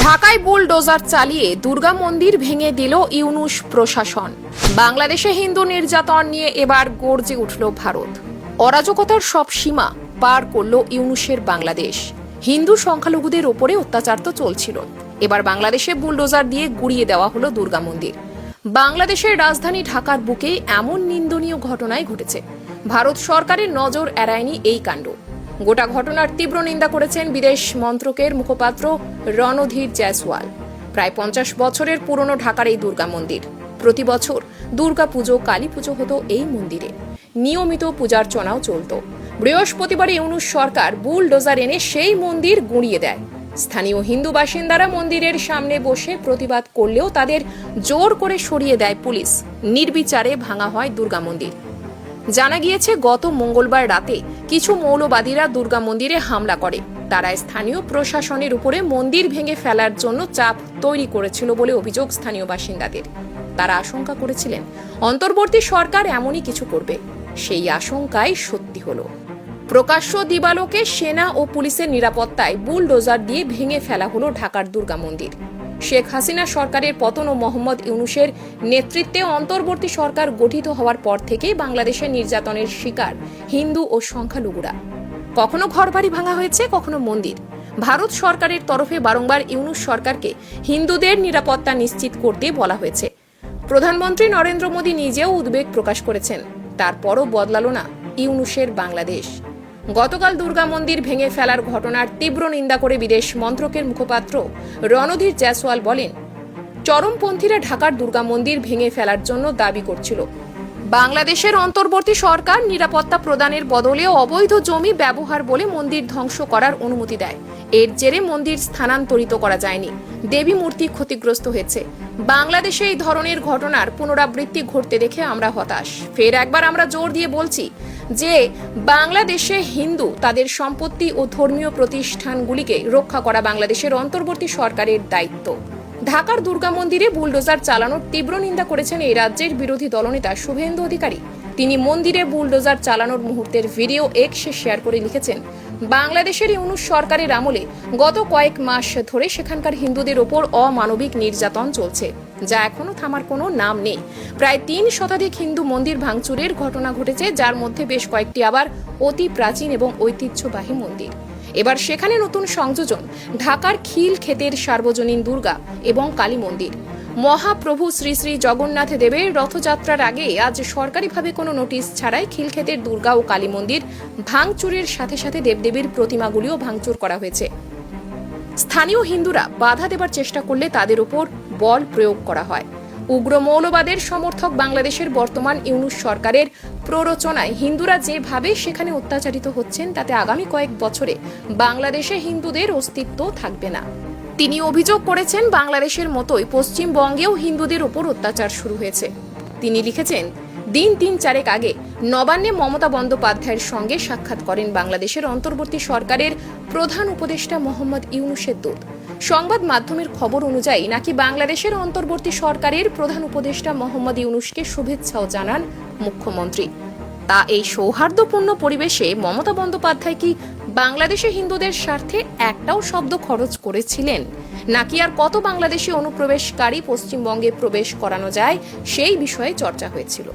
ঢাকায় বুলডোজার চালিয়ে দুর্গা মন্দির ভেঙে দিল ইউনূস প্রশাসন। বাংলাদেশে হিন্দু নির্যাতন নিয়ে এবার গর্জে উঠল ভারত। অরাজকতার সব সীমা পার করল ইউনূসের বাংলাদেশ। হিন্দু সংখ্যালঘুদের ওপরে অত্যাচার তো চলছিল, এবার বাংলাদেশে বুলডোজার দিয়ে গুড়িয়ে দেওয়া হলো দুর্গা মন্দির। বাংলাদেশের রাজধানী ঢাকার বুকে এমন নিন্দনীয় ঘটনায় ঘটেছে। ভারত সরকারের নজর এড়ায়নি এই কাণ্ড। গোটা ঘটনার তীব্র নিন্দা করেছেন বিদেশ মন্ত্রকের মুখপাত্র রণধীর জয়সওয়াল। প্রায় 50 বছরের পুরনো ঢাকার এই দুর্গা মন্দির। প্রতি বছর দুর্গা পুজো, কালী পুজো হতো এই মন্দিরে। নিয়মিত পূজার্চনাও চলত। বৃহস্পতিবার ইউনূস সরকার বুলডোজার এনে সেই মন্দির গুঁড়িয়ে দেয়। স্থানীয় হিন্দু বাসিন্দারা মন্দিরের সামনে বসে প্রতিবাদ করলেও তাদের জোর করে সরিয়ে দেয় পুলিশ। নির্বিচারে ভাঙা হয় দুর্গা মন্দির। জানা গিয়েছে, গত মঙ্গলবার রাতে কিছু মৌলবাদীরা দুর্গা মন্দিরে হামলা করে। তারা স্থানীয় প্রশাসনের উপরে মন্দির ভেঙে ফেলার জন্য চাপ তৈরি করেছিল বলে অভিযোগ স্থানীয় বাসিন্দাদের। তারা আশঙ্কা করেছিলেন অন্তর্বর্তী সরকার এমনই কিছু করবে। সেই আশঙ্কাই সত্যি হলো। প্রকাশ্য দিবালোকে সেনা ও পুলিশের নিরাপত্তায় বুলডোজার দিয়ে ভেঙে ফেলা হলো ঢাকার দুর্গা মন্দির। শেখ হাসিনা সরকারের পতন ও মোহাম্মদ ইউনূসের নেতৃত্বে অন্তর্বর্তী সরকার গঠিত হওয়ার পর থেকে বাংলাদেশের নির্যাতনের শিকার হিন্দু ও সংখ্যালঘুরা। কখনো ঘরবাড়ি ভাঙা হয়েছে, কখনো মন্দির। ভারত সরকারের তরফে বারংবার ইউনূস সরকারকে হিন্দুদের নিরাপত্তা নিশ্চিত করতে বলা হয়েছে। প্রধানমন্ত্রী নরেন্দ্র মোদী নিজেও উদ্বেগ প্রকাশ করেছেন। তারপরও বদলালো না ইউনূসের বাংলাদেশ। গতকাল দুর্গা মন্দির ভেঙে ফেলার ঘটনার তীব্র নিন্দা করে বিদেশ মন্ত্রকের মুখপাত্র রণধীর জয়সওয়াল বলেন, চরমপন্থীরা ঢাকার দুর্গা মন্দির ভেঙে ফেলার জন্য দাবি করছিল। বাংলাদেশের অন্তর্বর্তী সরকার নিরাপত্তা প্রদানের বদলে অবৈধ জমি ব্যবহার বলে মন্দির ধ্বংস করার অনুমতি দেয়। এর জেরে মন্দির স্থানান্তরিত করা যায়নি। দেবী মূর্তি ক্ষতিগ্রস্ত হয়েছে। বাংলাদেশে এই ধরনের ঘটনার পুনরাবৃত্তি ঘটতে দেখে আমরা হতাশ। ফের একবার আমরা জোর দিয়ে বলছি যে বাংলাদেশে হিন্দু, তাদের সম্পত্তি ও ধর্মীয় প্রতিষ্ঠানগুলিকে রক্ষা করা বাংলাদেশের অন্তর্বর্তী সরকারের দায়িত্ব। ঢাকার দুর্গা মন্দিরে বুলডোজার চালানোর তীব্র নিন্দা করেছেন এই রাজ্যের বিরোধী দলনেতা শুভেন্দু অধিকারী। তিনি মন্দিরে বুলডোজার চালানোর মুহূর্তের ভিডিও এক্সে শেয়ার করে লিখেছেন, বাংলাদেশের ইউনূস সরকারের আমলে গত কয়েক মাস ধরে সেখানকার হিন্দুদের ওপর অমানবিক নির্যাতন চলছে, যা এখনো থামার কোনো নাম নেই। প্রায় 3 শতাধিক হিন্দু মন্দির ভাঙচুরের ঘটনা ঘটেছে, যার মধ্যে বেশ কয়েকটি আবার অতি প্রাচীন এবং ঐতিহ্যবাহী মন্দির। এবার সেখানে নতুন সংযোজন ঢাকার খিলক্ষেতের সার্বজনীন দুর্গা এবং কালী মন্দির। মহাপ্রভু শ্রী শ্রী জগন্নাথ দেবের রথযাত্রার আগে আজ সরকারিভাবে কোনো নোটিশ ছাড়াই খিলক্ষেতের দুর্গা ও কালী মন্দির ভাঙচুরের সাথে সাথে দেবদেবীর প্রতিমাগুলিও ভাঙচুর করা হয়েছে। স্থানীয় হিন্দুরা বাধা দেবার চেষ্টা করলে তাদের উপর বল প্রয়োগ করা হয়। উগ্র মৌলবাদের সমর্থক বাংলাদেশের বর্তমান ইউনূস সরকারের প্ররোচনায় হিন্দুরা যেভাবে সেখানে অত্যাচারিত হচ্ছেন, তাতে আগামী কয়েক বছরে বাংলাদেশে হিন্দুদের অস্তিত্ব থাকবে না। তিনি অভিযোগ করেছেন, বাংলাদেশের মতোই পশ্চিমবঙ্গেও হিন্দুদের উপর অত্যাচার শুরু হয়েছে। তিনি লিখেছেন, দিন 3-4 আগে নবান্নে মমতা বন্দ্যোপাধ্যায়ের সঙ্গে সাক্ষাৎ করেন বাংলাদেশের অন্তর্বর্তী সরকারের প্রধান উপদেষ্টা মোহাম্মদ ইউনূসের দূত। সংবাদ মাধ্যমের খবর অনুযায়ী নাকি বাংলাদেশের অন্তর্বর্তী সরকারের প্রধান উপদেষ্টা মোহাম্মদ ইউনূসকে শুভেচ্ছাও জানান মুখ্যমন্ত্রী। তা এই সৌহার্দ্যপূর্ণ পরিবেশে মমতা বন্দ্যোপাধ্যায় কি বাংলাদেশে হিন্দুদের স্বার্থে একটাও শব্দ খরচ করেছিলেন, নাকি আর কত বাংলাদেশি অনুপ্রবেশকারী পশ্চিমবঙ্গে প্রবেশ করানো যায় সেই বিষয়ে চর্চা হয়েছিল।